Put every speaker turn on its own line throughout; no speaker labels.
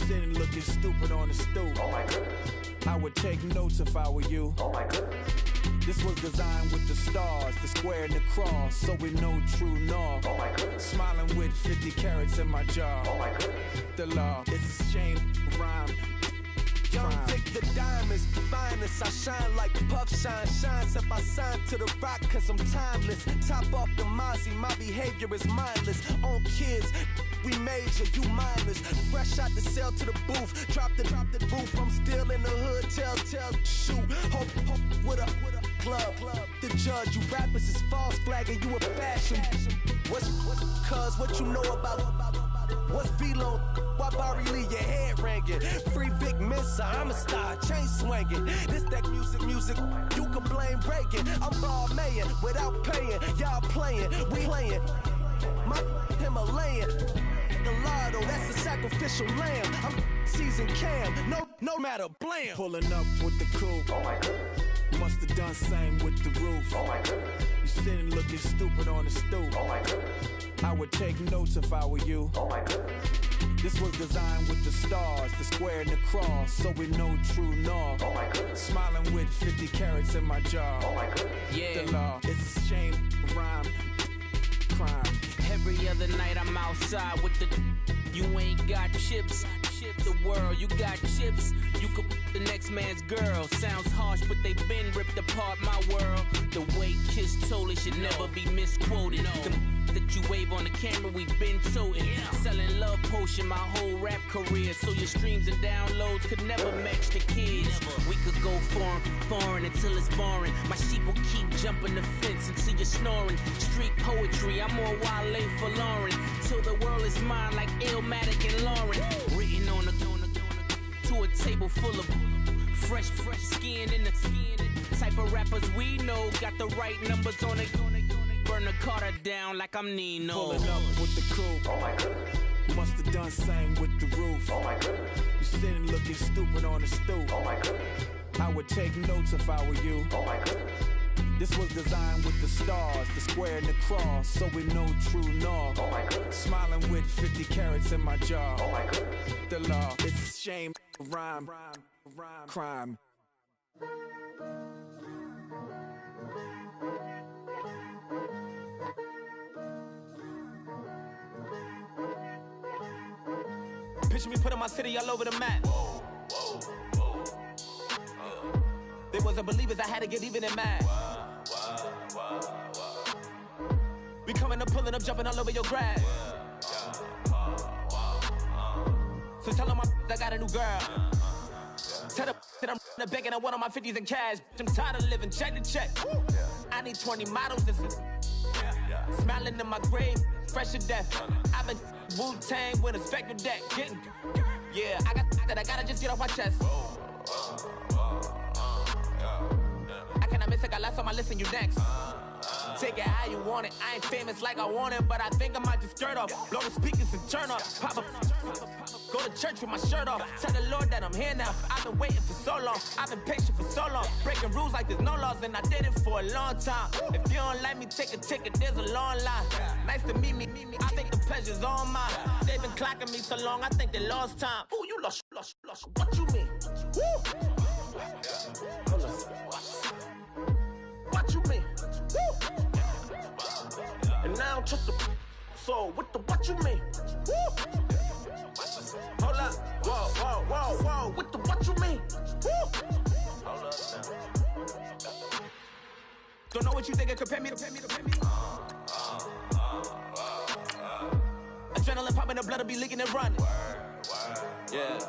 sitting looking stupid on the stoop.
Oh my goodness.
I would take notes if I were you.
Oh my goodness.
This was designed with the stars, the square and the cross, so we know true north.
Oh my goodness.
Smiling with 50 carats in my jaw.
Oh my goodness.
The law, it's a shame, rhyme.
Young Vic, the diamonds, finest. I shine like Puff Shine. Shines up, I sign to the rock cause I'm timeless. Top off the Mozzie, my behavior is mindless. On kids, we major, you mindless. Fresh out the cell to the booth. Drop the roof, I'm still in the hood. Tell, shoot. Hope with a club. The judge, you rappers is false flagging, you a fashion. What's cuz, what you know about? What's Velo? Why Barry Lee, your head ringing? Free Vic Mensa, I'm a star, chain swinging. This that music, you can blame Reagan. I'm ball mayin' without paying. Y'all playing, we playing. My Himalayan. Gallardo, that's a sacrificial lamb. I'm seasoned cam, no matter, blam.
Pulling up with the coupe.
Oh my goodness.
Must have done same with the roof.
Oh my goodness.
You sitting looking stupid on the stoop.
Oh my goodness.
I would take notes if I were you.
Oh my goodness.
This was designed with the stars, the square and the cross, so we know true north.
Oh my goodness.
Smiling with 50 carats in my jaw.
Oh my goodness.
Yeah.
The law, it's a shame, rhyme, crime.
Every other night I'm outside with the. You ain't got chips. The world, you got chips. You could the next man's girl. Sounds harsh, but they been ripped apart my world. The way Kiss told it should never be misquoted. The that you wave on the camera, we been toting. Selling love potion my whole rap career. So your streams and downloads could never match the kids. We could go foreign until it's boring. My sheep will keep jumping the fence until you're snoring. Street poetry, I'm more Wale for Lauren. Till the world is mine like Illmatic and Lauren. Written on a to a table full of fresh skin in the type of rappers we know. Got the right numbers on it. Burn the Carter down like I'm Nino.
Pulling up with the coupe.
Oh my goodness.
Must have done same with the roof.
Oh my goodness.
You sitting looking stupid on the stoop.
Oh my goodness.
I would take notes if I were you.
Oh my goodness.
This was designed with the stars, the square and the cross, so we know true north.
Oh my goodness.
Smiling with 50 carats in my jaw.
Oh my goodness.
The law, it's a shame, rhyme, crime.
Picture me putting my city all over the map. They wasn't believers, I had to get even in mad. We coming up, pulling up, jumping all over your grass. So tell them I got a new girl. Tell them that I'm the bank and I want all my 50s in cash. I'm tired of living check to check. I need 20 models, this is smiling in my grave, fresh to death. I've been Wu-Tang with a spectral deck. Yeah, I gotta just get off my chest. I cannot miss it, got last on my list and you next. Take it how you want it, I ain't famous like I want it, but I think I might just skirt off. Blow the speakers and turn up, pop up. Go to church with my shirt off. Tell the Lord that I'm here now. I've been waiting for so long. I've been patient for so long. Breaking rules like there's no laws, and I did it for a long time. If you don't like me, take a ticket. There's a long line. Nice to meet me. I think the pleasure's all mine. They've been clocking me so long. I think they lost time. Ooh, you lost. What you mean? Woo. Hold on. What you mean? Woo. And now I don't trust the so what you mean? Woo. Hold up, whoa, what you mean? Woo! Hold up now. Don't know what you think it compare me to. Adrenaline popping, the blood will be leaking and running. Yeah.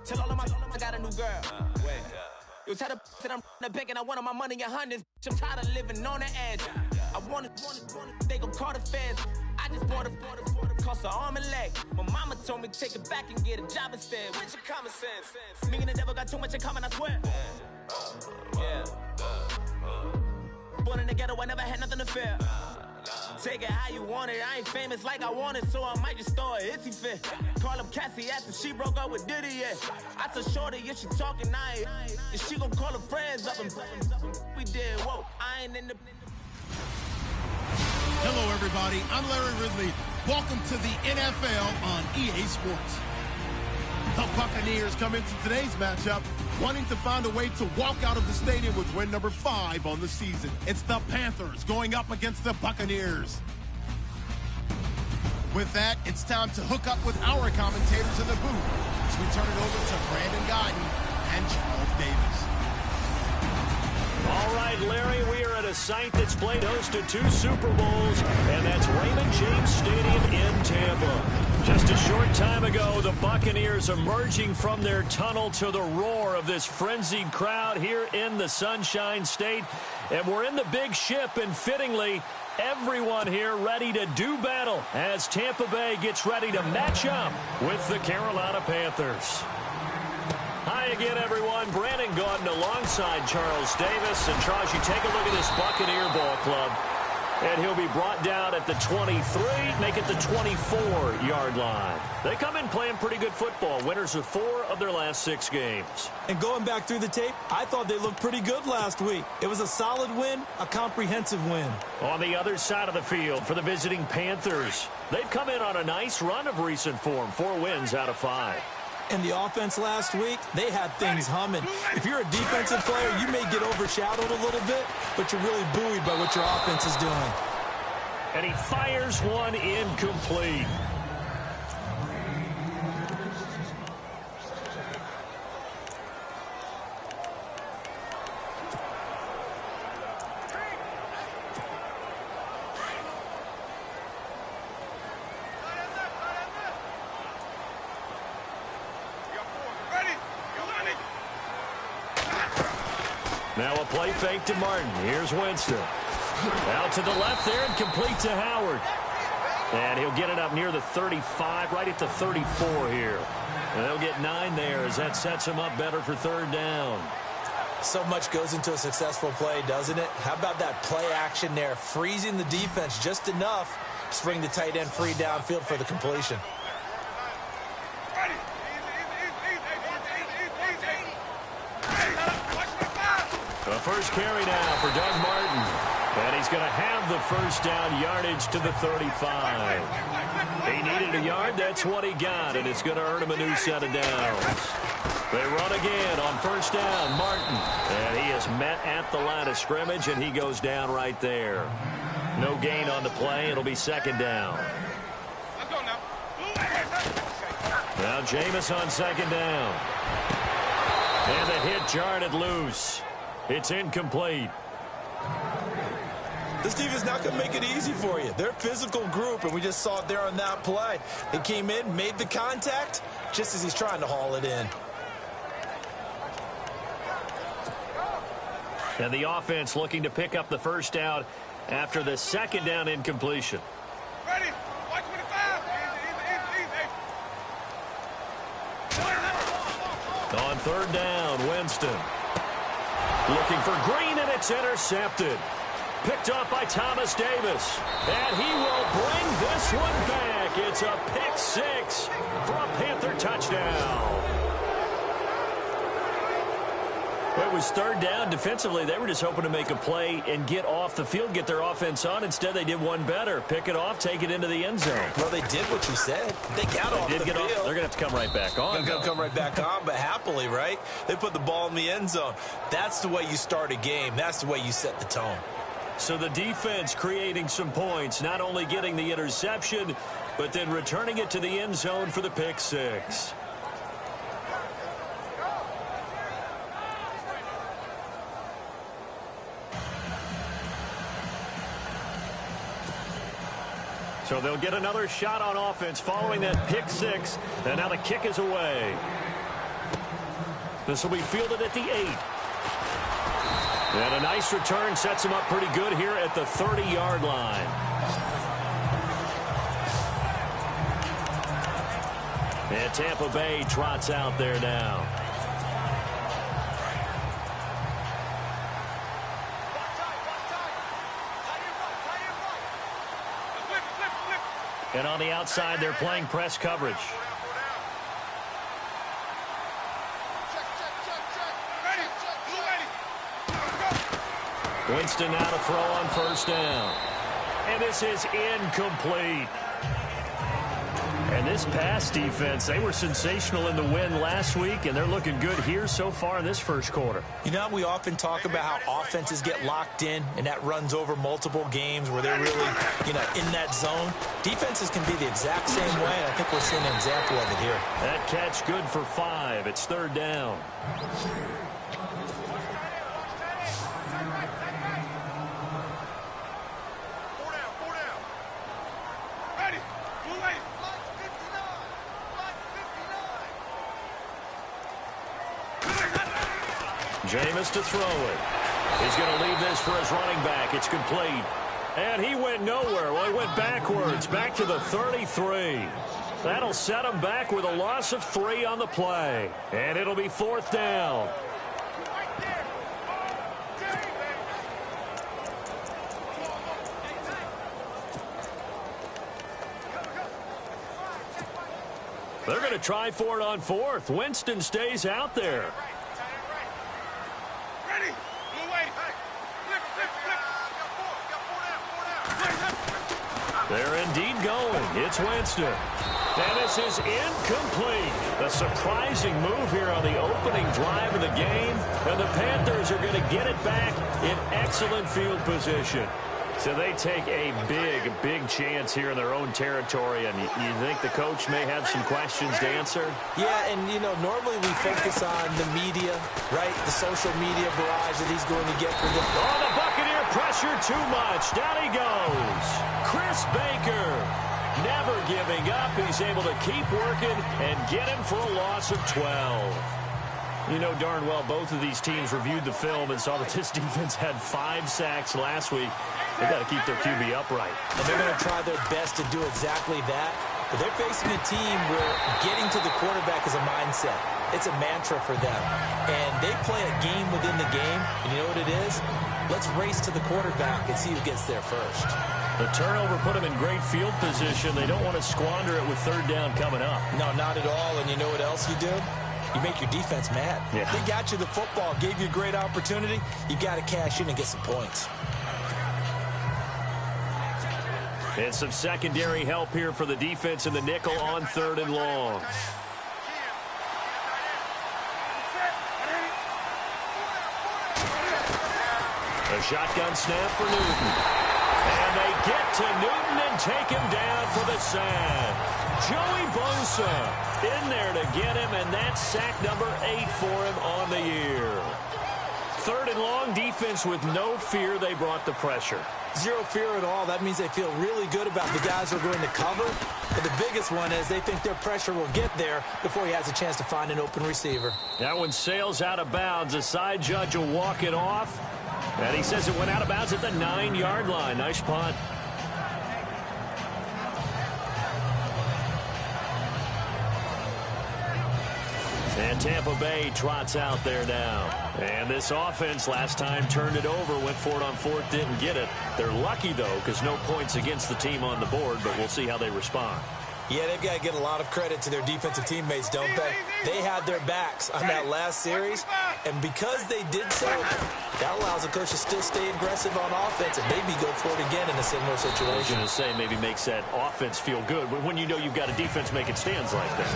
Tell all of my I got a new girl. You tell the that I'm the bank and I want all my money in hundreds. I'm tired of living on the edge. I want it, they gon' call the feds. I just bought a cost an arm and leg. My mama told me take it back and get a job instead. Where's your common sense? Me and the devil got too much in common, I swear. Yeah. Born in the ghetto, I never had nothing to fear. Take it how you want it, I ain't famous like I want it, so I might just throw a hissy fit. Call up Cassie after she broke up with Diddy, yeah. I told Shorty, if she talking, I ain't. And she gon' call her friends up and we did, whoa, I ain't in the...
everybody. I'm Larry Ridley. Welcome to the NFL on EA Sports. The Buccaneers come into today's matchup wanting to find a way to walk out of the stadium with win number 5 on the season. It's the Panthers going up against the Buccaneers. With that, it's time to hook up with our commentators in the booth as we turn it over to Brandon Guyton and Charles Davis.
All right, Larry, we are at a site that's played host to 2 Super Bowls, and that's Raymond James Stadium in Tampa. Just a short time ago, the Buccaneers emerging from their tunnel to the roar of this frenzied crowd here in the Sunshine State. And we're in the big ship, and fittingly, everyone here ready to do battle as Tampa Bay gets ready to match up with the Carolina Panthers. Hi again, everyone. Brandon Guyton alongside Charles Davis. And Charles, you take a look at this Buccaneer ball club, and he'll be brought down at the 23, make it the 24-yard line. They come in playing pretty good football. Winners of 4 of their last 6 games.
And going back through the tape, I thought they looked pretty good last week. It was a solid win, a comprehensive win.
On the other side of the field for the visiting Panthers, they've come in on a nice run of recent form, 4 wins out of 5.
And the offense last week, they had things humming. If you're a defensive player, you may get overshadowed a little bit, but you're really buoyed by what your offense is doing.
And he fires one incomplete. Now a play fake to Martin. Here's Winston. Out to the left there and complete to Howard. And he'll get it up near the 35, right at the 34 here. And they'll get 9 there as that sets him up better for 3rd down.
So much goes into a successful play, doesn't it? How about that play action there, freezing the defense just enough to bring the tight end free downfield for the completion.
The first carry now for Doug Martin. And he's going to have the first down yardage to the 35. He needed a yard. That's what he got, and it's going to earn him a new set of downs. They run again on first down. Martin. And he is met at the line of scrimmage, and he goes down right there. No gain on the play. It'll be 2nd down. Now Jameis on 2nd down. And the hit jarred it loose. It's incomplete.
This defense not going to make it easy for you. They're a physical group, and we just saw it there on that play. They came in, made the contact, just as he's trying to haul it in.
And the offense looking to pick up the first down after the 2nd down incompletion.
Ready? Watch 25.
On 3rd down, Winston. Looking for Green, and it's intercepted. Picked up by Thomas Davis. And he will bring this one back. It's a pick 6 for a Panther touchdown. It was 3rd down. Defensively, they were just hoping to make a play and get off the field, get their offense on. Instead, they did one better. Pick it off, take it into the end zone.
Well, they did what you said. They got off the field.
They're going to have to come right back on.
They're going to come right back on, but happily, right? They put the ball in the end zone. That's the way you start a game. That's the way you set the tone.
So the defense creating some points, not only getting the interception, but then returning it to the end zone for the pick 6. So they'll get another shot on offense following that pick 6. And now the kick is away. This will be fielded at the 8. And a nice return sets him up pretty good here at the 30-yard line. And Tampa Bay trots out there now. And on the outside, they're playing press coverage. Winston now to throw on first down. And this is incomplete. And this pass defense, they were sensational in the win last week, and they're looking good here so far in this first quarter.
You know, we often talk about how offenses get locked in, and that runs over multiple games where they're really, in that zone. Defenses can be the exact same way, and I think we're seeing an example of it here.
That catch good for 5. It's third down. Jameis to throw it. He's going to leave this for his running back. It's complete. And he went nowhere. Well, he went backwards, back to the 33. That'll set him back with a loss of 3 on the play. And it'll be fourth down. They're going to try for it on fourth. Winston stays out there. They're indeed going. It's Winston. And this is incomplete. A surprising move here on the opening drive of the game. And the Panthers are going to get it back in excellent field position. So they take a big chance here in their own territory. And you think the coach may have some questions to answer?
Yeah, and, normally we focus on the media, right? The social media barrage that he's going to get from them.
Oh, the Buccaneer pressure too much. Down he goes. Chris Baker never giving up. He's able to keep working and get him for a loss of 12. You know darn well both of these teams reviewed the film and saw that this defense had 5 sacks last week. They've got to keep their QB upright.
And they're going to try their best to do exactly that. But they're facing a team where getting to the quarterback is a mindset. It's a mantra for them. And they play a game within the game. And you know what it is? Let's race to the quarterback and see who gets there first.
The turnover put them in great field position. They don't want to squander it with third down coming up.
No, not at all. And you know what else you do? You make your defense mad.
Yeah.
They got you the football, gave you a great opportunity. You got to cash in and get some points.
And some secondary help here for the defense in the nickel on 3rd and long. A shotgun snap for Newton. And they get to Newton and take him down for the sack. Joey Bosa in there to get him, and that's sack number 8 for him on the year. 3rd and long, defense with no fear. They brought the pressure.
Zero fear at all. That means they feel really good about the guys who are going to cover. But the biggest one is they think their pressure will get there before he has a chance to find an open receiver.
That one sails out of bounds. A side judge will walk it off. And he says it went out of bounds at the 9-yard line. Nice punt. And Tampa Bay trots out there now. And this offense last time turned it over, went for it on 4th, didn't get it. They're lucky, though, because no points against the team on the board, but we'll see how they respond.
Yeah, they've got to get a lot of credit to their defensive teammates, don't they? They had their backs on that last series, and because they did so, that allows the coach to still stay aggressive on offense and maybe go for it again in a similar situation.
I was going to say maybe makes that offense feel good, but when you know you've got a defense making stands like that.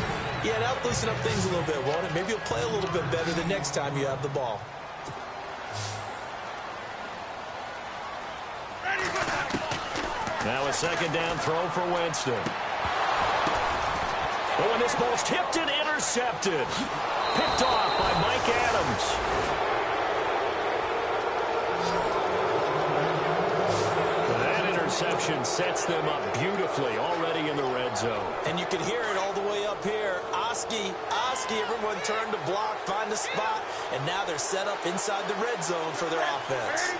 Yeah, that'll loosen up things a little bit, won't it? Maybe you'll play a little bit better the next time you have the ball.
Now a 2nd down throw for Winston. Oh, and this ball's tipped and intercepted. Picked off by Mike Adams. That interception sets them up beautifully already in the red zone.
And you can hear it all the way up here. Oski, everyone turned to block, find a spot, and now they're set up inside the red zone for their offense.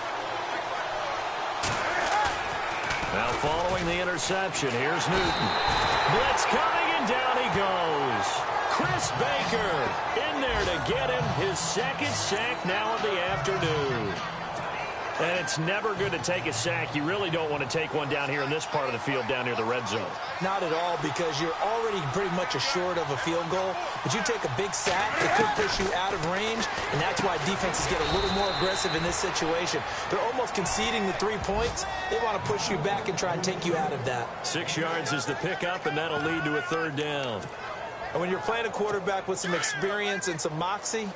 Now following the interception, here's Newton. Blitz coming, and down he goes. Chris Baker in there to get him his 2nd sack now of the afternoon. And it's never good to take a sack. You really don't want to take one down here in this part of the field, down near the red zone.
Not at all, because you're already pretty much assured of a field goal. But you take a big sack, it could push you out of range, and that's why defenses get a little more aggressive in this situation. They're almost conceding the 3 points. They want to push you back and try and take you out of that.
6 yards is the pickup, and that'll lead to a third down.
And when you're playing a quarterback with some experience and some moxie,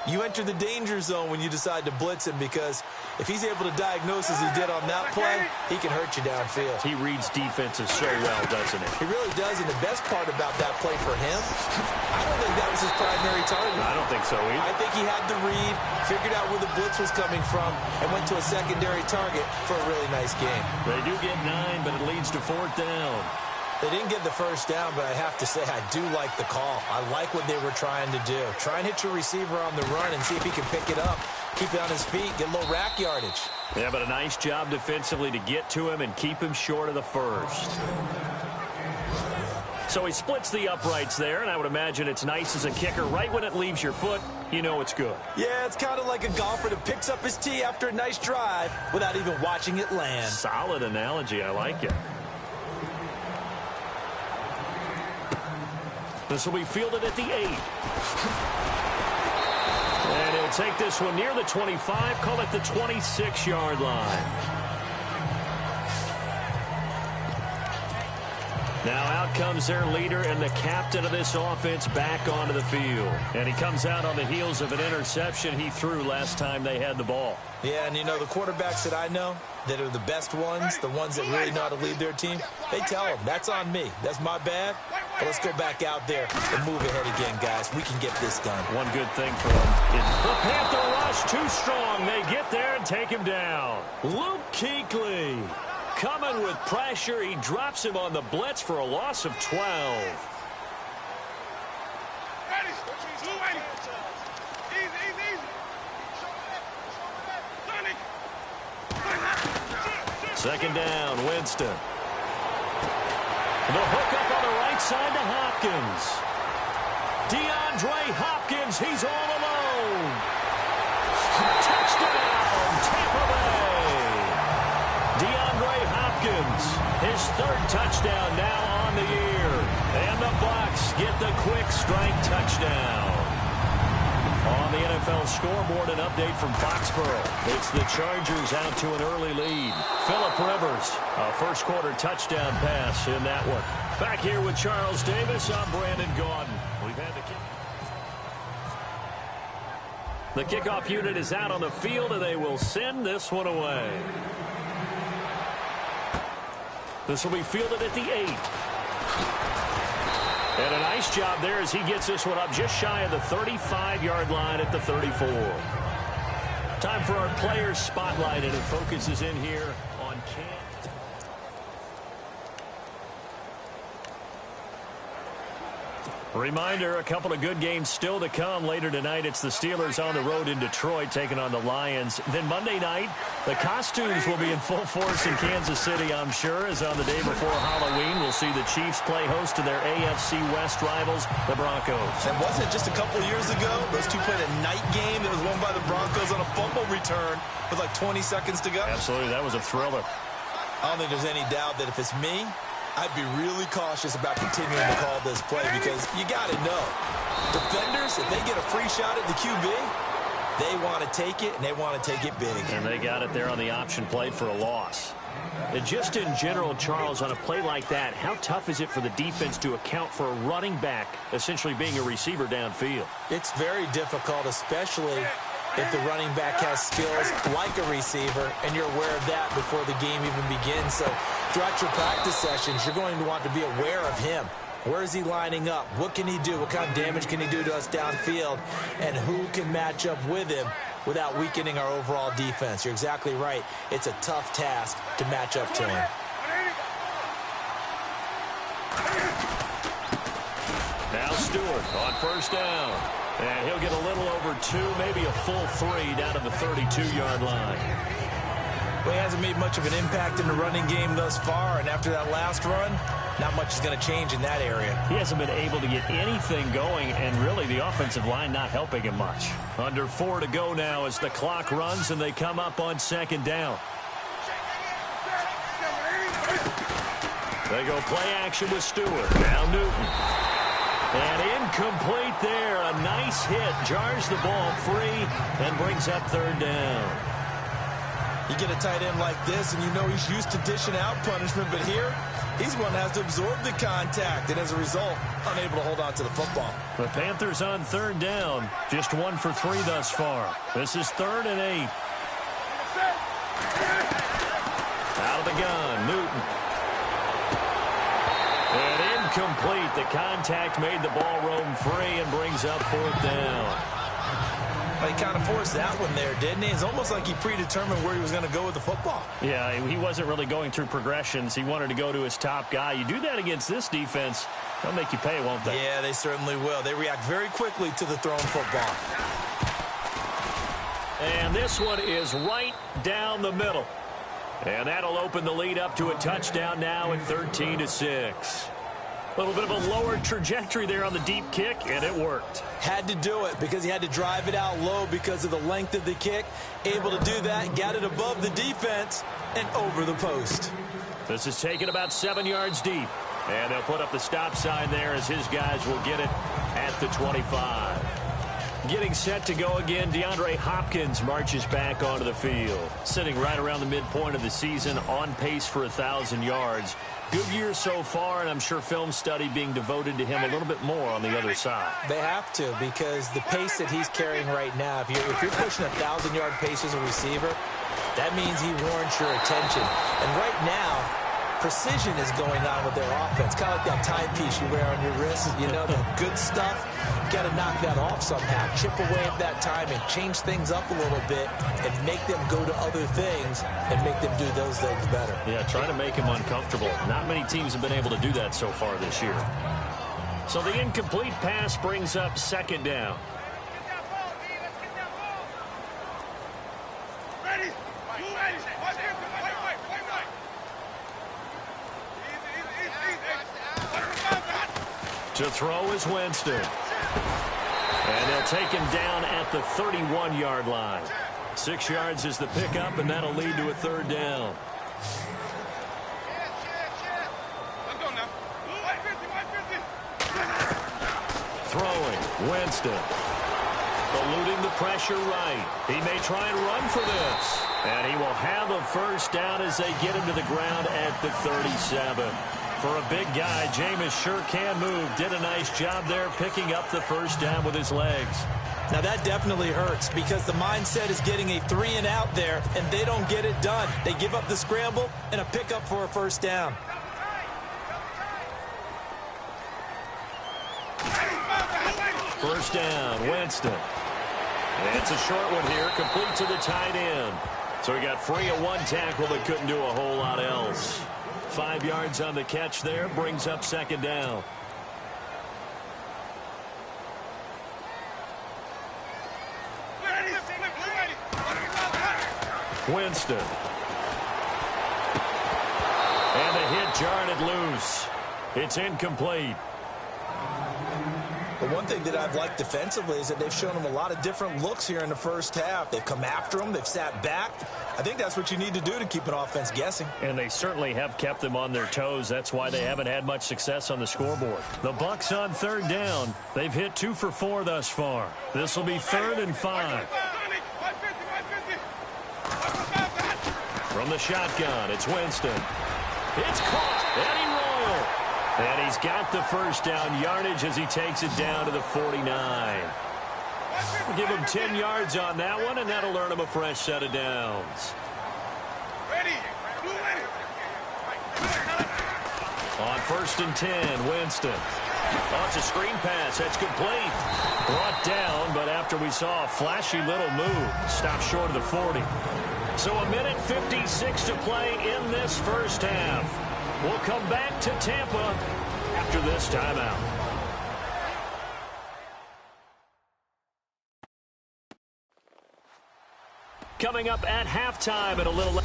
you enter the danger zone when you decide to blitz him, because if he's able to diagnose as he did on that play, he can hurt you downfield.
He reads defenses so well, doesn't he?
He really does, and the best part about that play for him, I don't think that was his primary target.
I don't think so either.
I think he had the read, figured out where the blitz was coming from, and went to a secondary target for a really nice game.
They do get 9, but it leads to 4th down.
They didn't get the first down, but I have to say I do like the call. I like what they were trying to do. Try and hit your receiver on the run and see if he can pick it up. Keep it on his feet, get a little rack yardage.
Yeah, but a nice job defensively to get to him and keep him short of the first. So he splits the uprights there, and I would imagine it's nice as a kicker. Right when it leaves your foot, you know it's good.
Yeah, it's kind of like a golfer that picks up his tee after a nice drive without even watching it land.
Solid analogy. I like it. This will be fielded at the 8. And he'll take this one near the 25, call it the 26-yard line. Now out comes their leader and the captain of this offense back onto the field. And he comes out on the heels of an interception he threw last time they had the ball.
Yeah, and you know, the quarterbacks that I know that are the best ones, the ones that really know how to lead their team, they tell them, that's on me. That's my bad. But let's go back out there and move ahead again, guys. We can get this done.
One good thing for them. The Panther rush too strong. They get there and take him down. Luke Kuechly coming with pressure. He drops him on the blitz for a loss of 12.
Ready. 280. Easy.
Second down, Winston. The hook up on the right side to Hopkins. DeAndre Hopkins, he's all alone. Touchdown, Tampa Bay. DeAndre Hopkins, his 3rd touchdown now on the year. And the Bucs get the quick strike touchdown. On the NFL scoreboard, an update from Foxborough. It's the Chargers out to an early lead. Phillip Rivers, a first-quarter touchdown pass in that one. Back here with Charles Davis, I'm Brandon Gaudin. We've had the kickoff unit is out on the field, and they will send this one away. This will be fielded at the 8. And a nice job there as he gets this one up just shy of the 35-yard line at the 34. Time for our players spotlight, and it focuses in here on Cam. Reminder, a couple of good games still to come later tonight. It's the Steelers on the road in Detroit taking on the Lions. Then Monday night, the costumes will be in full force in Kansas City, I'm sure, as on the day before Halloween, we'll see the Chiefs play host to their AFC West rivals, the Broncos.
And wasn't it just a couple years ago, those two played a night game that was won by the Broncos on a fumble return with like 20 seconds to go?
Absolutely, that was a thriller.
I don't think there's any doubt that if it's me, I'd be really cautious about continuing to call this play, because you got to know, defenders, if they get a free shot at the QB, they want to take it, and they want to take it big.
And they got it there on the option play for a loss. And just in general, Charles, on a play like that, how tough is it for the defense to account for a running back essentially being a receiver downfield?
It's very difficult, especially if the running back has skills like a receiver, and you're aware of that before the game even begins. So throughout your practice sessions, you're going to want to be aware of him. Where is he lining up? What can he do? What kind of damage can he do to us downfield? And who can match up with him without weakening our overall defense? You're exactly right. It's a tough task to match up to him.
Now Stewart on first down. And he'll get a little over 2, maybe a full 3 down to the 32-yard line.
Well, he hasn't made much of an impact in the running game thus far, and after that last run, not much is going to change in that area.
He hasn't been able to get anything going, and really the offensive line not helping him much. Under 4 to go now as the clock runs and they come up on second down. They go play action with Stewart. Now Newton. And incomplete there. A nice hit. Jars the ball free and brings up third down.
You get a tight end like this, and you know he's used to dishing out punishment, but here, he's one that has to absorb the contact, and as a result, unable to hold on to the football.
The Panthers on third down. Just 1 for 3 thus far. This is 3rd and 8. Out of the gun, Newton. And incomplete. The contact made the ball roam free and brings up 4th down.
He kind of forced that one there, didn't he? It's almost like he predetermined where he was going to go with the football.
Yeah, he wasn't really going through progressions. He wanted to go to his top guy. You do that against this defense, they'll make you pay, won't they?
Yeah, they certainly will. They react very quickly to the thrown football.
And this one is right down the middle. And that'll open the lead up to a touchdown now at 13-6. A little bit of a lower trajectory there on the deep kick, and it worked.
Had to do it because he had to drive it out low because of the length of the kick. Able to do that, got it above the defense, and over the post.
This is taken about 7 yards deep. And they'll put up the stop sign there as his guys will get it at the 25. Getting set to go again, DeAndre Hopkins marches back onto the field. Sitting right around the midpoint of the season, on pace for 1,000 yards. Good year so far, and I'm sure film study being devoted to him a little bit more on the other side.
They have to, because the pace that he's carrying right now, if you're pushing 1,000-yard pace as a receiver, that means he warrants your attention. And right now, precision is going on with their offense. Kind of like that timepiece you wear on your wrist. You know, the good stuff. You got to knock that off somehow. Chip away at that timing. Change things up a little bit and make them go to other things and make them do those things better.
Yeah, trying to make him uncomfortable. Not many teams have been able to do that so far this year. So the incomplete pass brings up second down. To throw is Winston. And they'll take him down at the 31-yard line. 6 yards is the pickup, and that'll lead to a third down. Throwing, Winston. Eluding the pressure right. He may try and run for this. And he will have a first down as they get him to the ground at the 37. For a big guy, Jameis sure can move. Did a nice job there picking up the first down with his legs.
Now that definitely hurts because the mindset is getting a 3-and-out there, and they don't get it done. They give up the scramble and a pickup for a first down.
First down, Winston. And it's a short one here, complete to the tight end. So he got free of one tackle but couldn't do a whole lot else. 5 yards on the catch there, brings up second down. Winston. And the hit jarred it loose. It's incomplete.
But one thing that I've liked defensively is that they've shown them a lot of different looks here in the first half. They've come after them. They've sat back. I think that's what you need to do to keep an offense guessing.
And they certainly have kept them on their toes. That's why they haven't had much success on the scoreboard. The Bucs on third down. They've hit 2 for 4 thus far. This will be 3rd and 5. From the shotgun, it's Winston. It's caught. Eddie Royal. And he's got the first down yardage as he takes it down to the 49. We'll give him 10 yards on that one, and that'll earn him a fresh set of downs. On 1st and 10, Winston. Oh, it's a screen pass. That's complete. Brought down, but after we saw a flashy little move, stopped short of the 40. So a minute 56 to play in this first half. We'll come back to Tampa after this timeout. Coming up at halftime in a little...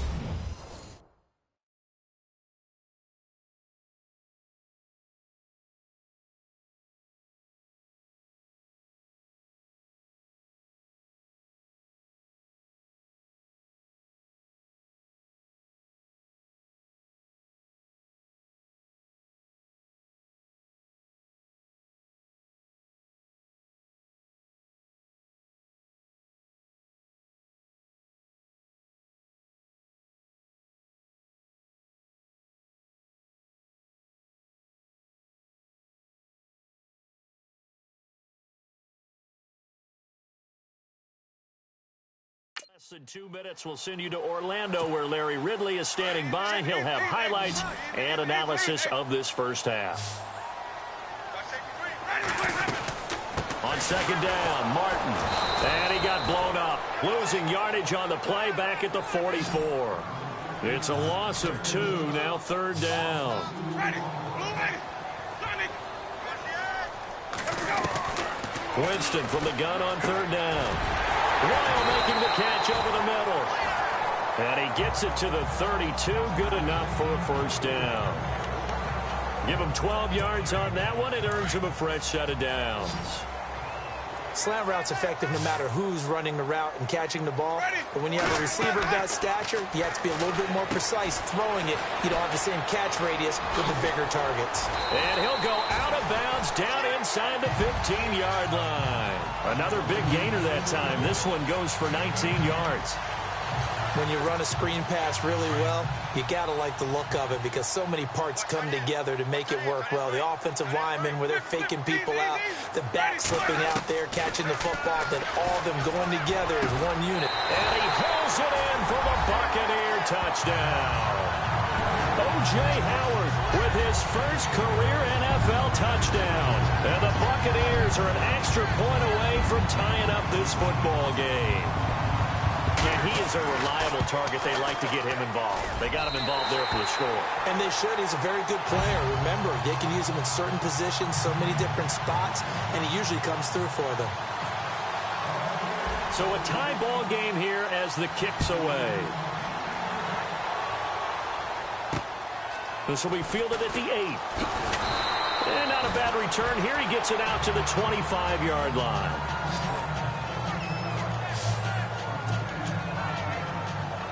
Less than 2 minutes will send you to Orlando, where Larry Ridley is standing by. He'll have highlights and analysis of this first half. On second down, Martin. And he got blown up. Losing yardage on the play back at the 44. It's a loss of 2, now third down. Winston from the gun on third down. Royal making the catch over the middle. And he gets it to the 32. Good enough for a first down. Give him 12 yards on that one. It earns him a fresh set of downs.
Slant route's effective no matter who's running the route and catching the ball. But when you have a receiver of that stature, you have to be a little bit more precise throwing it. You don't have the same catch radius with the bigger targets.
And he'll go out of bounds down inside the 15-yard line. Another big gainer that time. This one goes for 19 yards.
When you run a screen pass really well, you got to like the look of it because so many parts come together to make it work well. The offensive linemen, where they're faking people out, the back slipping out there, catching the football, then all of them going together as one unit.
And he pulls it in for the Buccaneer touchdown. O.J. Howard with his first career NFL touchdown. And the Buccaneers are an extra point away from tying up this football game. And he is a reliable target. They like to get him involved. They got him involved there for the score.
And they should. He's a very good player. Remember, they can use him in certain positions, so many different spots, and he usually comes through for them.
So a tie ball game here as the kick's away. This will be fielded at the 8. And not a bad return here. He gets it out to the 25-yard line.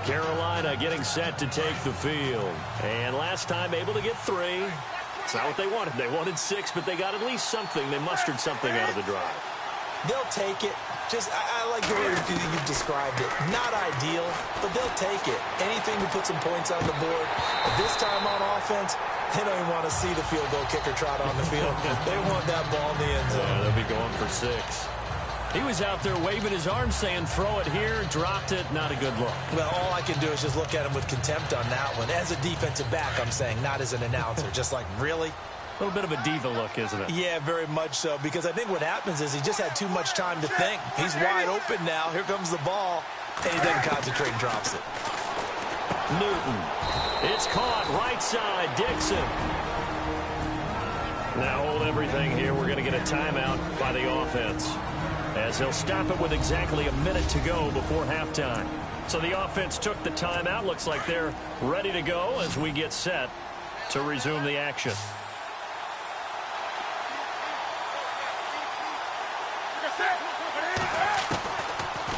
Carolina getting set to take the field. And last time able to get 3. It's not what they wanted. They wanted 6, but they got at least something. They mustered something out of the drive.
They'll take it. I like the way you've described it. Not ideal, but they'll take it. Anything to put some points on the board. But this time on offense, they don't even want to see the field goal kicker trot on the field. They want that ball in the end zone.
Yeah, they'll be going for 6. He was out there waving his arm saying, throw it here, dropped it, not a good look.
Well, all I can do is just look at him with contempt on that one. As a defensive back, I'm saying, not as an announcer. Just like, really?
A little bit of a diva look, isn't it?
Yeah, very much so, because I think what happens is he just had too much time to think. He's wide open now. Here comes the ball, and he doesn't concentrate and drops it.
Newton. It's caught right side. Dixon. Now hold everything here. We're going to get a timeout by the offense, as he'll stop it with exactly a minute to go before halftime. So the offense took the timeout. Looks like they're ready to go as we get set to resume the action.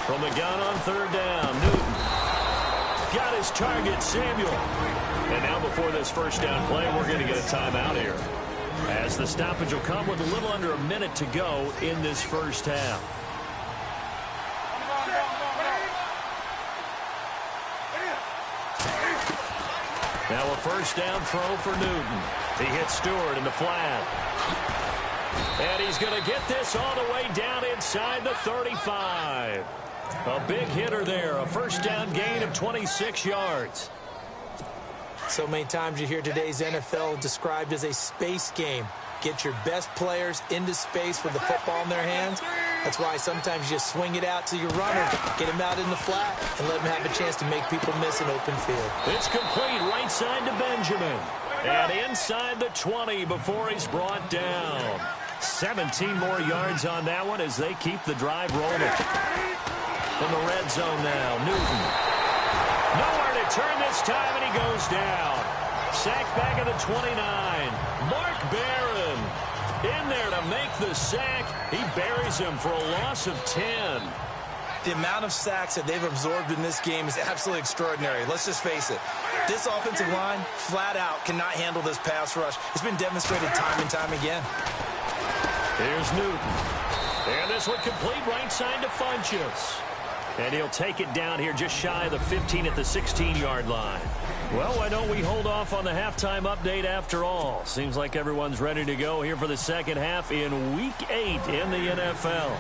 From the gun on third down, Newton. Got his target, Samuel. And now before this first down play, we're going to get a timeout here, as the stoppage will come with a little under a minute to go in this first half. Now a first down throw for Newton. He hits Stewart in the flat. And he's going to get this all the way down inside the 35. A big hitter there. A first down gain of 26 yards.
So many times you hear today's NFL described as a space game. Get your best players into space with the football in their hands. That's why sometimes you just swing it out to your runner, get him out in the flat, and let him have a chance to make people miss an open field.
It's complete right side to Benjamin. And inside the 20 before he's brought down. 17 more yards on that one as they keep the drive rolling. From the red zone now, Newton. Nowhere to turn this time, and he goes down. Sacked back at the 29. Mark Barron in there to make the sack. He buries him for a loss of 10.
The amount of sacks that they've absorbed in this game is absolutely extraordinary. Let's just face it. This offensive line, flat out, cannot handle this pass rush. It's been demonstrated time and time again.
Here's Newton. And this one complete right side to Funchess. And he'll take it down here just shy of the 15 at the 16-yard line. Well, why don't we hold off on the halftime update after all? Seems like everyone's ready to go here for the second half in Week 8 in the NFL.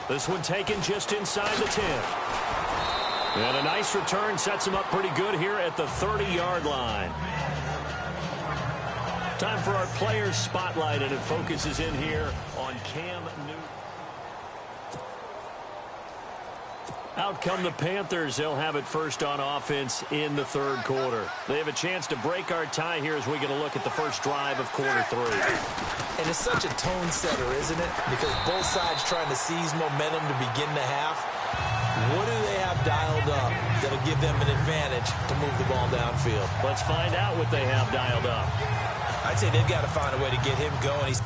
This one taken just inside the 10. And a nice return sets him up pretty good here at the 30-yard line. Time for our players spotlight, and it focuses in here on Cam Newton. Out come the Panthers. They'll have it first on offense in the third quarter. They have a chance to break our tie here as we get a look at the first drive of quarter 3.
And it's such a tone setter, isn't it? Because both sides trying to seize momentum to begin the half. What do they have dialed up that'll give them an advantage to move the ball downfield?
Let's find out what they have dialed up.
I'd say they've got to find a way to get him going. He's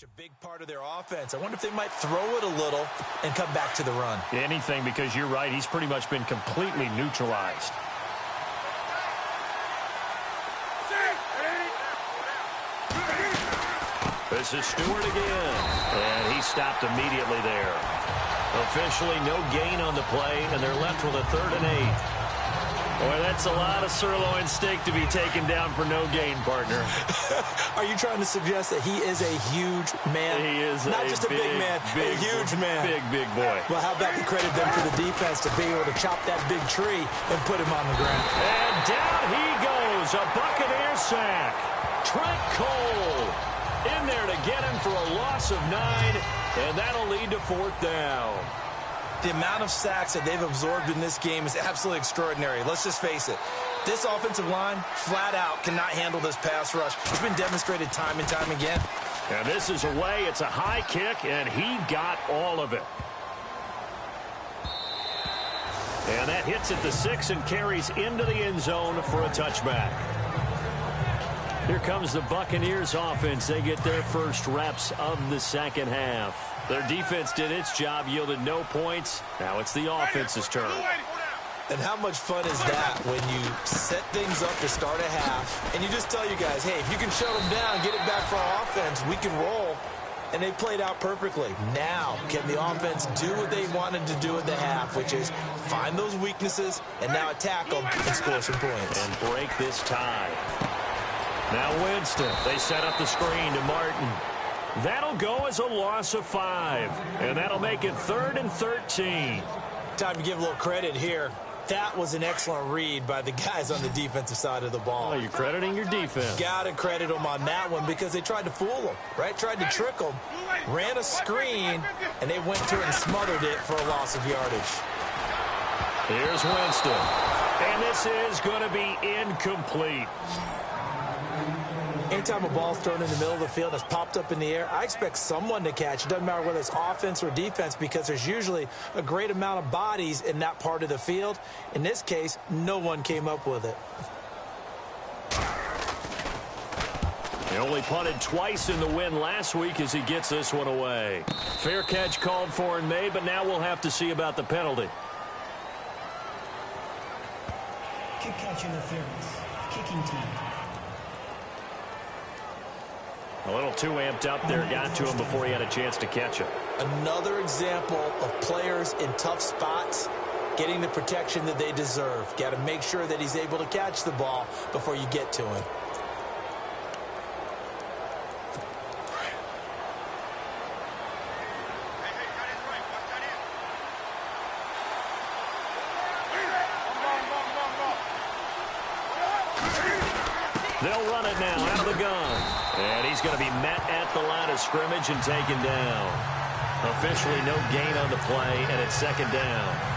such a big part of their offense. I wonder if they might throw it a little and come back to the run.
Anything, because you're right. He's pretty much been completely neutralized. This is Stewart again, and he stopped immediately there. Officially no gain on the play, and they're left with a 3rd and 8. Boy, that's a lot of sirloin steak to be taken down for no gain, partner.
Are you trying to suggest that he is a huge man?
He is
not just a big man, a huge man.
Big boy.
Well, how about we credit them for the defense to be able to chop that big tree and put him on the ground.
And down he goes, a Buccaneer sack. Trent Cole in there to get him for a loss of 9, and that'll lead to 4th down.
The amount of sacks that they've absorbed in this game is absolutely extraordinary. Let's just face it. This offensive line, flat out, cannot handle this pass rush. It's been demonstrated time and time again.
And this is away. It's a high kick, and he got all of it. And that hits at the 6 and carries into the end zone for a touchback. Here comes the Buccaneers offense. They get their first reps of the second half. Their defense did its job, yielded no points. Now it's the offense's turn.
And how much fun is that when you set things up to start a half, and you just tell you guys, hey, if you can shut them down, get it back for our offense, we can roll. And they played out perfectly. Now, can the offense do what they wanted to do at the half, which is find those weaknesses and now attack them and score some points.
And break this tie. Now Winston, they set up the screen to Martin. That'll go as a loss of 5. And that'll make it 3rd and 13.
Time to give a little credit here. That was an excellent read by the guys on the defensive side of the ball.
Oh, you're crediting your defense.
Got to credit them on that one because they tried to fool them, right? Tried to trick them, ran a screen, and they went to it and smothered it for a loss of yardage.
Here's Winston. And this is going to be incomplete.
Anytime a ball's thrown in the middle of the field that's popped up in the air, I expect someone to catch. It doesn't matter whether it's offense or defense because there's usually a great amount of bodies in that part of the field. In this case, no one came up with it.
He only punted twice in the win last week as he gets this one away. Fair catch called for and made, but now we'll have to see about the penalty.
Kick catch interference. Kicking team.
A little too amped up there, got to him before he had a chance to catch it.
Another example of players in tough spots getting the protection that they deserve. Got to make sure that he's able to catch the ball before you get to him.
They'll run it now out of the gun. And he's going to be met at the line of scrimmage and taken down. Officially no gain on the play, and it's second down.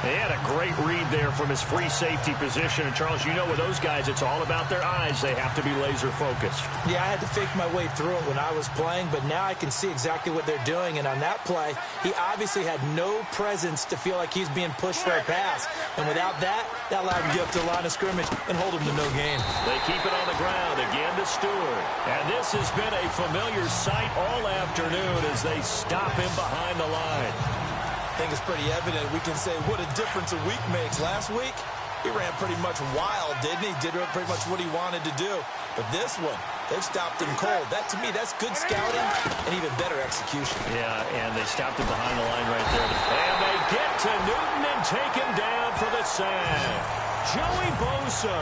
He had a great read there from his free safety position. And, Charles, you know with those guys, it's all about their eyes. They have to be laser-focused.
Yeah, I had to fake my way through it when I was playing, but now I can see exactly what they're doing. And on that play, he obviously had no presence to feel like he's being pushed for a pass. And without that, that allowed him to get up to the line of scrimmage and hold him to no gain.
They keep it on the ground again to Stewart. And this has been a familiar sight all afternoon as they stop him behind the line.
I think it's pretty evident. We can say what a difference a week makes. Last week, he ran pretty much wild, didn't he? Did pretty much what he wanted to do. But this one, they've stopped him cold. That, to me, that's good scouting and even better execution.
Yeah, and they stopped him behind the line right there. And they get to Newton and take him down for the sack. Joey Bosa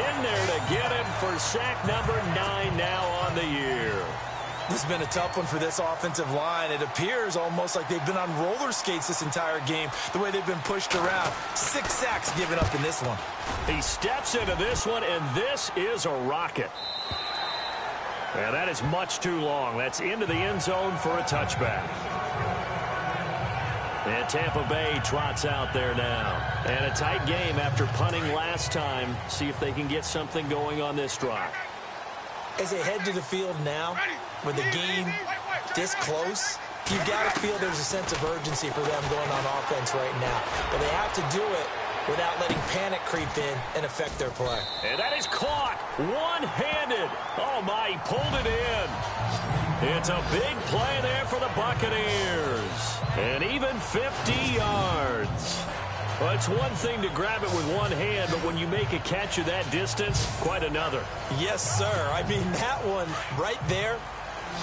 in there to get him for sack number 9 now on the year.
This has been a tough one for this offensive line. It appears almost like they've been on roller skates this entire game, the way they've been pushed around. 6 sacks given up in this one.
He steps into this one, and this is a rocket. And that is much too long. That's into the end zone for a touchback. And Tampa Bay trots out there now. And a tight game after punting last time. See if they can get something going on this drive.
As they head to the field now, with the game this close, you've got to feel there's a sense of urgency for them going on offense right now. But they have to do it without letting panic creep in and affect their play.
And that is caught one-handed. Oh, my, he pulled it in. It's a big play there for the Buccaneers. And even 50 yards. Well, it's one thing to grab it with one hand, but when you make a catch of that distance, quite another.
Yes, sir. I mean, that one right there,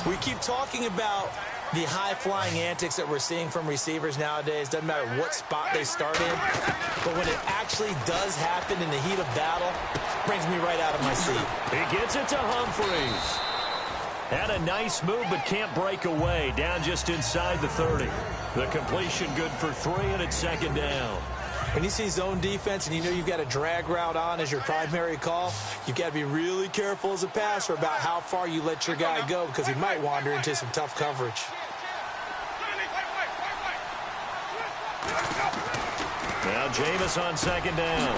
we keep talking about the high-flying antics that we're seeing from receivers nowadays. Doesn't matter what spot they start in. But when it actually does happen in the heat of battle, it brings me right out of my seat.
He gets it to Humphreys. Had a nice move, but can't break away. Down just inside the 30. The completion good for 3, and it's second down.
When you see zone defense and you know you've got a drag route on as your primary call, you've got to be really careful as a passer about how far you let your guy go because he might wander into some tough coverage.
Now Jameis on second down.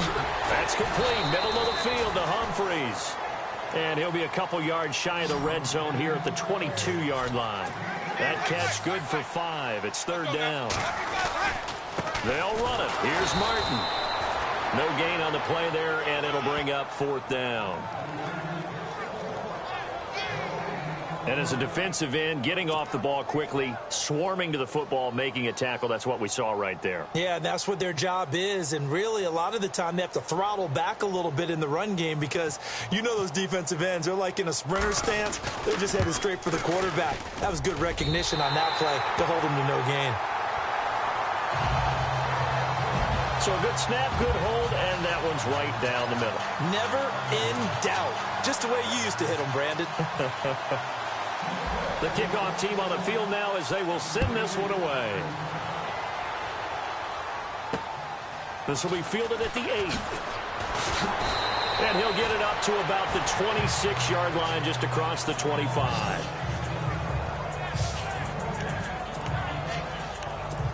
That's complete. Middle of the field to Humphreys. And he'll be a couple yards shy of the red zone here at the 22-yard line. That catch good for 5. It's third down. They'll run it. Here's Martin. No gain on the play there, and it'll bring up fourth down. And as a defensive end, getting off the ball quickly, swarming to the football, making a tackle, that's what we saw right there.
Yeah, that's what their job is. And really, a lot of the time, they have to throttle back a little bit in the run game because you know those defensive ends, they're like in a sprinter stance. They're just headed straight for the quarterback. That was good recognition on that play to hold him to no gain.
So a good snap, good hold, and that one's right down the middle.
Never in doubt. Just the way you used to hit them, Brandon.
The kickoff team on the field now as they will send this one away. This will be fielded at the 8th. And he'll get it up to about the 26-yard line just across the 25.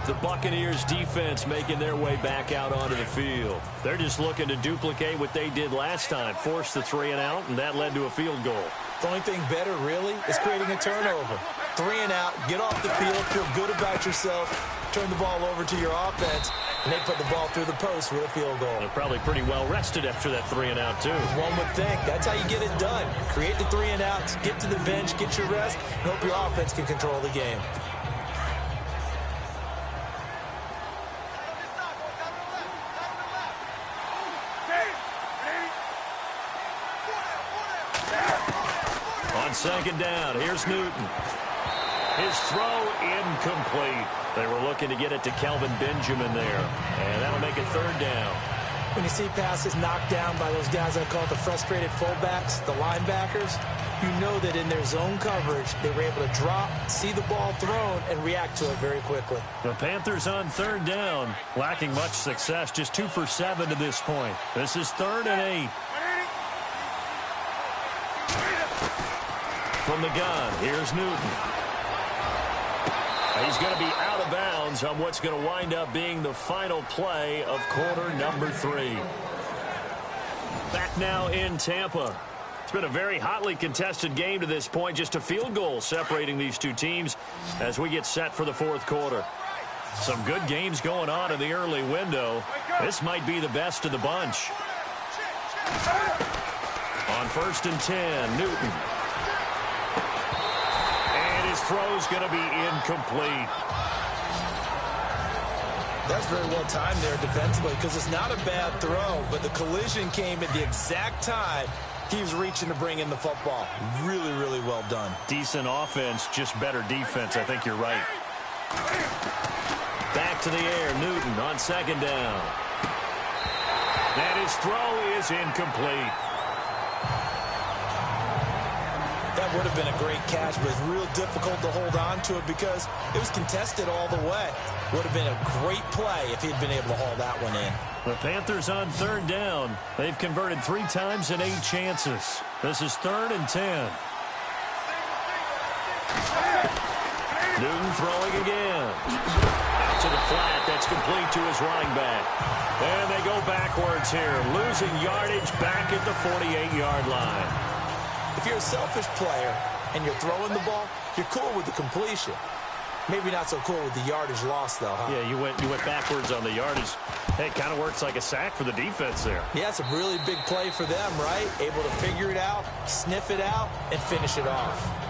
The Buccaneers defense making their way back out onto the field. They're just looking to duplicate what they did last time, force the 3-and-out, and that led to a field goal.
The only thing better, really, is creating a turnover. 3-and-out, get off the field, feel good about yourself, turn the ball over to your offense, and they put the ball through the post with a field goal.
They're probably pretty well rested after that 3-and-out, too.
One would think. That's how you get it done. Create the 3-and-outs, get to the bench, get your rest, and hope your offense can control the game.
On second down, here's Newton. His throw incomplete. They were looking to get it to Kelvin Benjamin there, and that'll make it third down.
When you see passes knocked down by those guys I call the frustrated fullbacks, the linebackers, you know that in their zone coverage, they were able to drop, see the ball thrown, and react to it very quickly.
The Panthers on third down, lacking much success, just 2 for 7 to this point. This is 3rd and 8. From the gun, here's Newton. He's going to be out of bounds on what's going to wind up being the final play of quarter number 3. Back now in Tampa. It's been a very hotly contested game to this point. Just a field goal separating these two teams as we get set for the fourth quarter. Some good games going on in the early window. This might be the best of the bunch. On 1st and 10, Newton. And his throw's going to be incomplete.
That's very well timed there defensively because it's not a bad throw, but the collision came at the exact time he was reaching to bring in the football. Really, really well done.
Decent offense, just better defense. I think you're right. Back to the air, Newton on 2nd down. And his throw is incomplete.
That would have been a great catch, but it's real difficult to hold on to it because it was contested all the way. Would have been a great play if he'd been able to haul that one in.
The Panthers on 3rd down. They've converted 3 times in 8 chances. This is 3rd and 10. Newton throwing again. Out to the flat. That's complete to his running back. And they go backwards here, losing yardage back at the 48-yard line.
If you're a selfish player and you're throwing the ball, you're cool with the completion. Maybe not so cool with the yardage loss, though, huh?
Yeah, you went backwards on the yardage. Hey, it kind of works like a sack for the defense there.
Yeah, it's a really big play for them, right? Able to figure it out, sniff it out, and finish it off.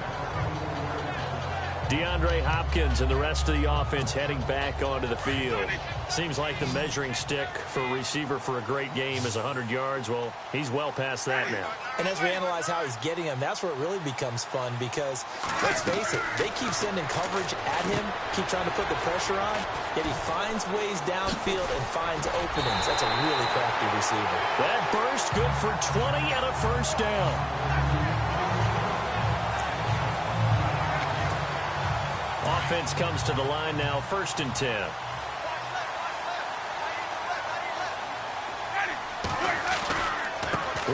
DeAndre Hopkins and the rest of the offense heading back onto the field. Seems like the measuring stick for a receiver for a great game is 100 yards. Well, he's well past that now.
And as we analyze how he's getting them, that's where it really becomes fun because, let's face it, they keep sending coverage at him, keep trying to put the pressure on, yet he finds ways downfield and finds openings. That's a really crafty receiver.
That burst good for 20 and a 1st down. Offense comes to the line now, 1st and 10.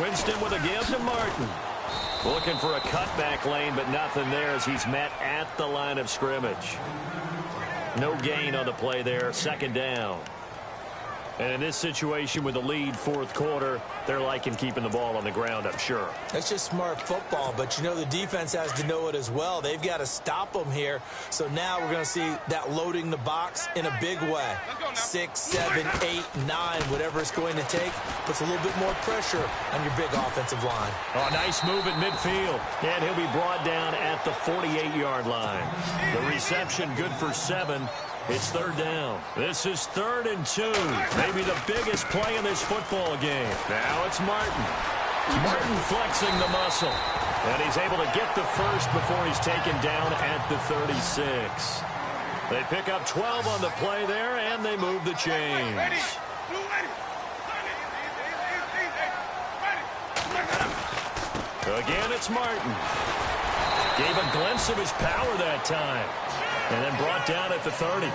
Winston with a give to Martin. Looking for a cutback lane, but nothing there as he's met at the line of scrimmage. No gain on the play there, 2nd down. And in this situation with the lead 4th quarter, they're liking keeping the ball on the ground, I'm sure.
That's just smart football, but you know the defense has to know it as well. They've got to stop them here. So now we're going to see that loading the box in a big way. 6, 7, 8, 9, whatever it's going to take, puts a little bit more pressure on your big offensive line.
Oh, nice move at midfield. And he'll be brought down at the 48-yard line. The reception good for 7. It's 3rd down. This is 3rd and 2. Maybe the biggest play in this football game. Now it's Martin. Martin flexing the muscle. And he's able to get the first before he's taken down at the 36. They pick up 12 on the play there, and they move the chains. Again, it's Martin. Gave a glimpse of his power that time. And then brought down at the 30.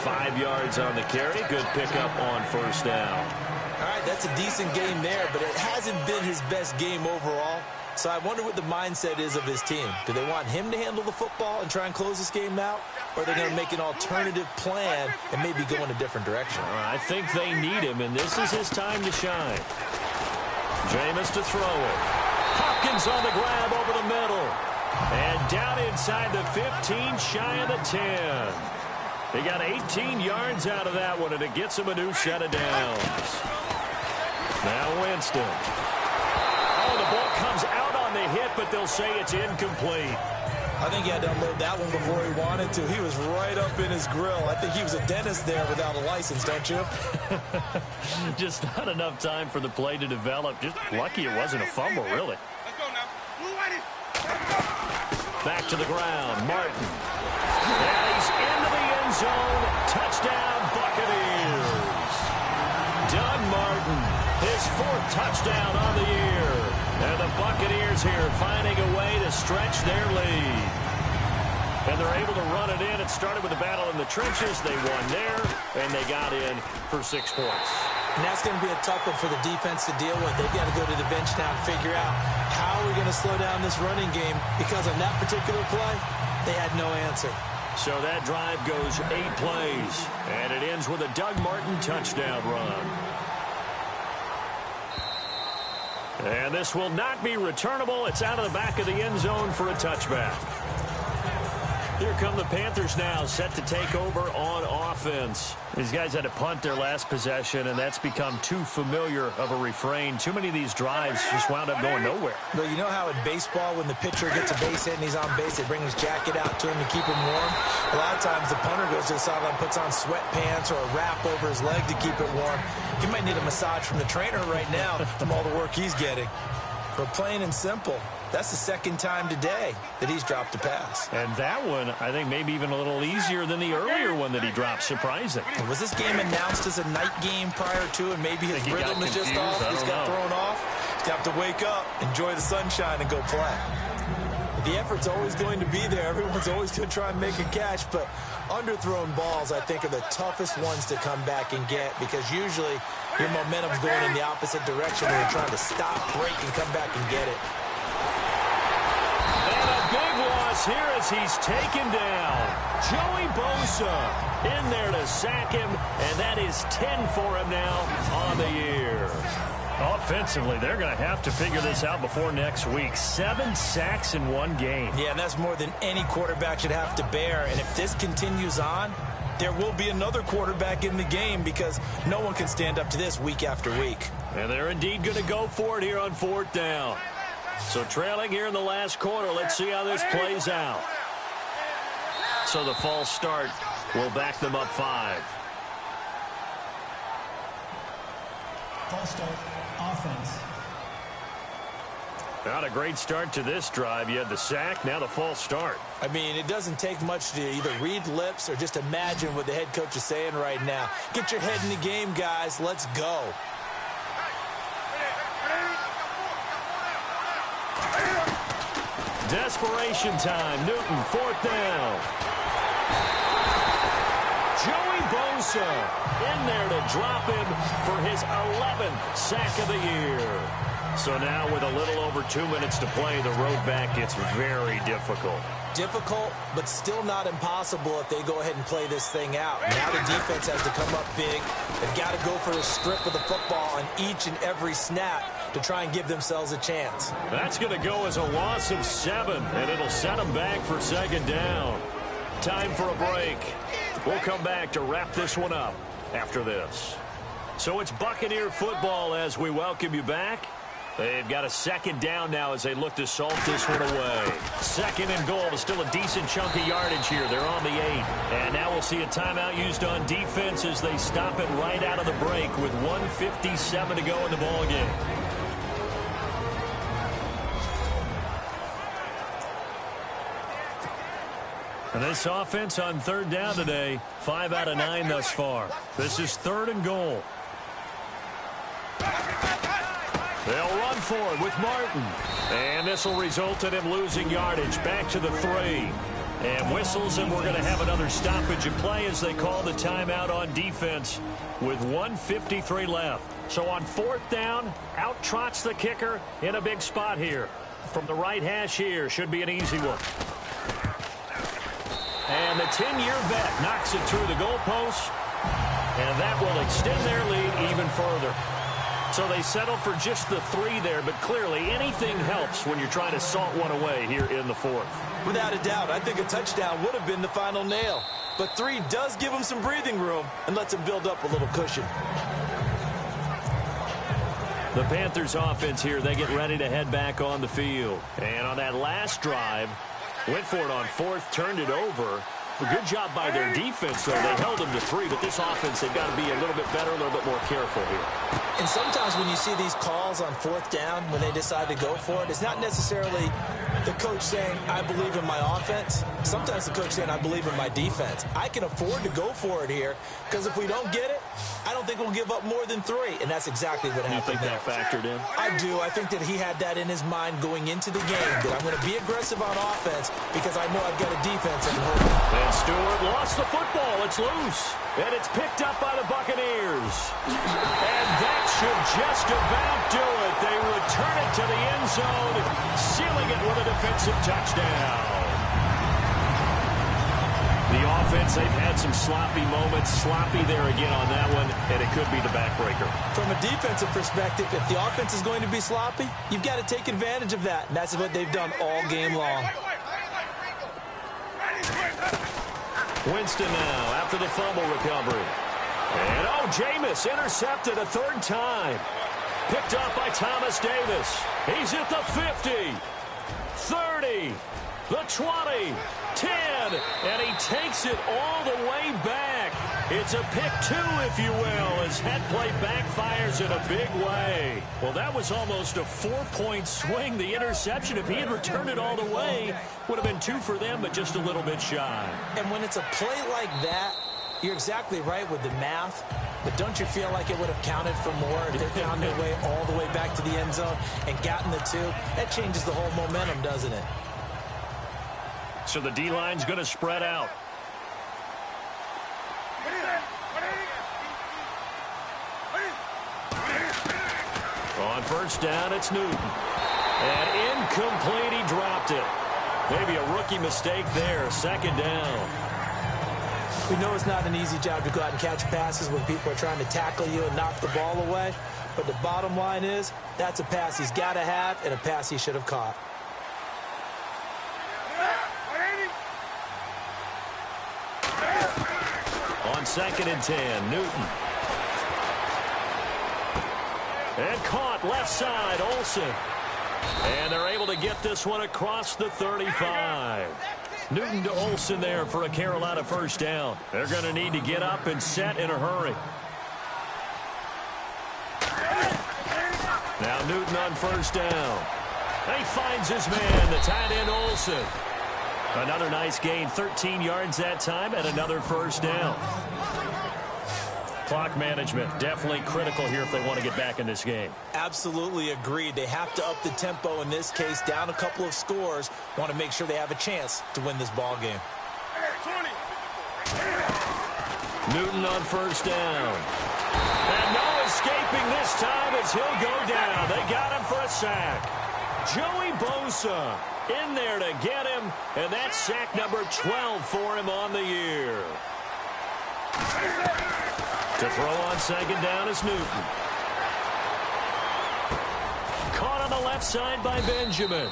5 yards on the carry. Good pickup on 1st down.
All right, that's a decent game there, but it hasn't been his best game overall. So I wonder what the mindset is of his team. Do they want him to handle the football and try and close this game out? Or are they going to make an alternative plan and maybe go in a different direction?
I think they need him, and this is his time to shine. Jameis to throw it. Hopkins on the grab over the middle. And down inside the 15, shy of the 10. They got 18 yards out of that one, and it gets him a new set of downs. Now Winston. Oh, the ball comes out on the hit, but they'll say it's incomplete.
I think he had to unload that one before he wanted to. He was right up in his grill. I think he was a dentist there without a license, don't you?
Just not enough time for the play to develop. Just lucky it wasn't a fumble, really.
Let's go now. Blue Whitey.
Back to the ground, Martin. And he's into the end zone. Touchdown, Buccaneers. Doug Martin, his 4th touchdown on the year. And the Buccaneers here finding a way to stretch their lead. And they're able to run it in. It started with a battle in the trenches. They won there, and they got in for 6 points.
And that's going to be a tough one for the defense to deal with. They've got to go to the bench now and figure out how we're going to slow down this running game, because on that particular play, they had no answer.
So that drive goes 8 plays, and it ends with a Doug Martin touchdown run. And this will not be returnable. It's out of the back of the end zone for a touchback. Here come the Panthers now, set to take over on offense. These guys had to punt their last possession, and that's become too familiar of a refrain. Too many of these drives just wound up going nowhere.
But you know how in baseball, when the pitcher gets a base hit and he's on base, they bring his jacket out to him to keep him warm? A lot of times the punter goes to the sideline, puts on sweatpants or a wrap over his leg to keep it warm. He might need a massage from the trainer right now from all the work he's getting. But plain and simple, that's the second time today that he's dropped a pass.
And that one, I think, maybe even a little easier than the earlier one that he dropped. Surprising.
Was this game announced as a night game prior to, and maybe his rhythm is just off? He's got thrown off. He's got to wake up, enjoy the sunshine, and go play. The effort's always going to be there. Everyone's always going to try and make a catch, but underthrown balls, I think, are the toughest ones to come back and get, because usually your momentum's going in the opposite direction when you're trying to stop, break, and come back and get it.
And a big loss here as he's taken down. Joey Bosa in there to sack him, and that is 10 for him now on the year. Offensively, they're going to have to figure this out before next week. 7 sacks in one game.
Yeah, and that's more than any quarterback should have to bear. And if this continues on, there will be another quarterback in the game, because no one can stand up to this week after week.
And they're indeed going to go for it here on 4th down. So trailing here in the last quarter. Let's see how this plays out. So the false start will back them up 5.
False start, offense.
Not a great start to this drive. You had the sack, now the false start.
I mean, it doesn't take much to either read lips or just imagine what the head coach is saying right now. Get your head in the game, guys. Let's go.
Desperation time. Newton, 4th down. Joey Bosa in there to drop him for his 11th sack of the year. So now with a little over 2 minutes to play, the road back gets very difficult.
Difficult, but still not impossible if they go ahead and play this thing out. Now the defense has to come up big. They've got to go for a strip of the football on each and every snap to try and give themselves a chance.
That's going to go as a loss of 7, and it'll set them back for 2nd down. Time for a break. We'll come back to wrap this one up after this. So it's Buccaneer football as we welcome you back. They've got a 2nd down now as they look to salt this one away. 2nd and goal. Still a decent chunk of yardage here. They're on the 8. And now we'll see a timeout used on defense as they stop it right out of the break with 1:57 to go in the ballgame. And this offense on 3rd down today, 5 out of 9 thus far. This is 3rd and goal. They'll run for it with Martin. And this will result in him losing yardage back to the 3. And whistles, and we're going to have another stoppage of play as they call the timeout on defense with 1:53 left. So on 4th down, out trots the kicker in a big spot here. From the right hash here, should be an easy one. And the 10-year vet knocks it through the goalpost. And that will extend their lead even further. So they settle for just the 3 there, but clearly anything helps when you're trying to salt one away here in the 4th.
Without a doubt, I think a touchdown would have been the final nail. But 3 does give them some breathing room and lets them build up a little cushion.
The Panthers offense here, they get ready to head back on the field. And on that last drive, went for it on 4th, turned it over. A good job by their defense, though. They held them to 3, but this offense, they've got to be a little bit better, a little bit more careful here.
And sometimes when you see these calls on 4th down, when they decide to go for it, it's not necessarily the coach saying, I believe in my offense. Sometimes the coach saying, I believe in my defense. I can afford to go for it here because if we don't get it, I don't think we'll give up more than 3. And that's exactly what happened.
You think that factored in?
I do. I think that he had that in his mind going into the game, that I'm going to be aggressive on offense because I know I've got a defense that can hold it.
And Stewart lost the football. It's loose. And it's picked up by the Buccaneers. And that should just about do it. They return it to the end zone, sealing it with a defensive touchdown. The offense, they've had some sloppy moments. Sloppy there again on that one, and it could be the backbreaker.
From a defensive perspective, if the offense is going to be sloppy, you've got to take advantage of that. And that's what they've done all game long.
Winston now after the fumble recovery. And, Jameis intercepted a 3rd time. Picked up by Thomas Davis. He's at the 50, 30, the 20, 10, and he takes it all the way back. It's a pick 2, if you will, as that play backfires in a big way. Well, that was almost a 4-point swing. The interception, if he had returned it all the way, would have been 2 for them, but just a little bit shy.
And when it's a play like that, you're exactly right with the math. But don't you feel like it would have counted for more if they found their way all the way back to the end zone and gotten the 2? That changes the whole momentum, doesn't it?
So the D-line's going to spread out. On first down, it's Newton. And incomplete, he dropped it. Maybe a rookie mistake there. 2nd down.
We know it's not an easy job to go out and catch passes when people are trying to tackle you and knock the ball away. But the bottom line is, that's a pass he's got to have and a pass he should have caught.
On 2nd and 10, Newton. And caught left side, Olsen. And they're able to get this one across the 35. Newton to Olsen there for a Carolina 1st down. They're going to need to get up and set in a hurry. Now Newton on 1st down. He finds his man, the tight end Olsen. Another nice gain, 13 yards that time, and another 1st down. Clock management, definitely critical here if they want to get back in this game.
Absolutely agreed. They have to up the tempo in this case, down a couple of scores. Want to make sure they have a chance to win this ball game.
Newton on 1st down. And no escaping this time as he'll go down. They got him for a sack. Joey Bosa in there to get him, and that's sack number 12 for him on the year. To throw on 2nd down is Newton. Caught on the left side by Benjamin.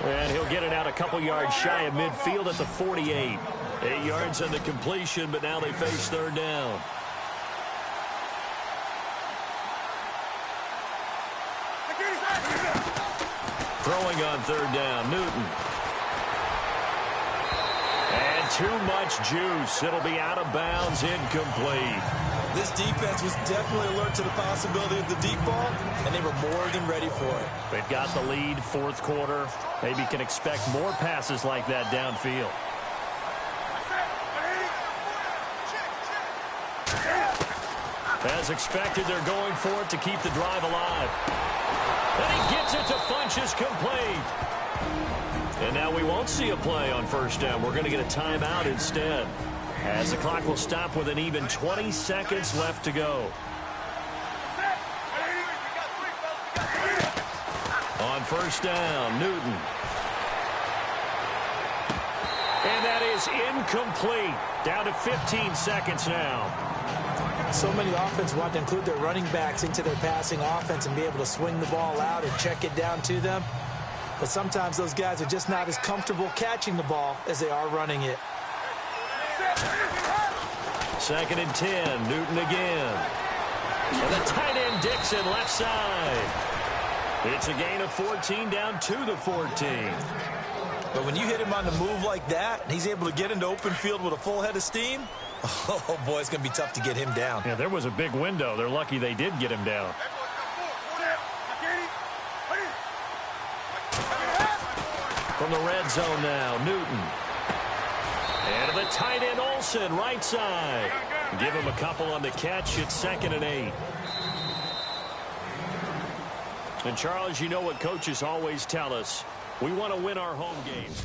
And he'll get it out a couple yards shy of midfield at the 48. 8 yards on the completion, but now they face 3rd down. Throwing on 3rd down, Newton. And too much juice. It'll be out of bounds, incomplete.
This defense was definitely alert to the possibility of the deep ball, and they were more than ready for it.
They've got the lead, 4th quarter. Maybe can expect more passes like that downfield. As expected, they're going for it to keep the drive alive. And he gets it to Funchess, complete. And now we won't see a play on 1st down. We're going to get a timeout instead, as the clock will stop with an even 20 seconds left to go. On 1st down, Newton. And that is incomplete. Down to 15 seconds now.
So many offenses want to include their running backs into their passing offense and be able to swing the ball out and check it down to them. But sometimes those guys are just not as comfortable catching the ball as they are running it.
2nd and 10, Newton again. And the tight end Dixon left side. It's a gain of 14 down to the 14.
But when you hit him on the move like that, and he's able to get into open field with a full head of steam, oh, boy, it's going to be tough to get him down.
Yeah, there was a big window. They're lucky they did get him down. from the red zone now. Newton. And to the tight end, Olsen, right side. Give him a couple on the catch. It's 2nd and 8. And, Charles, you know what coaches always tell us. We want to win our home games.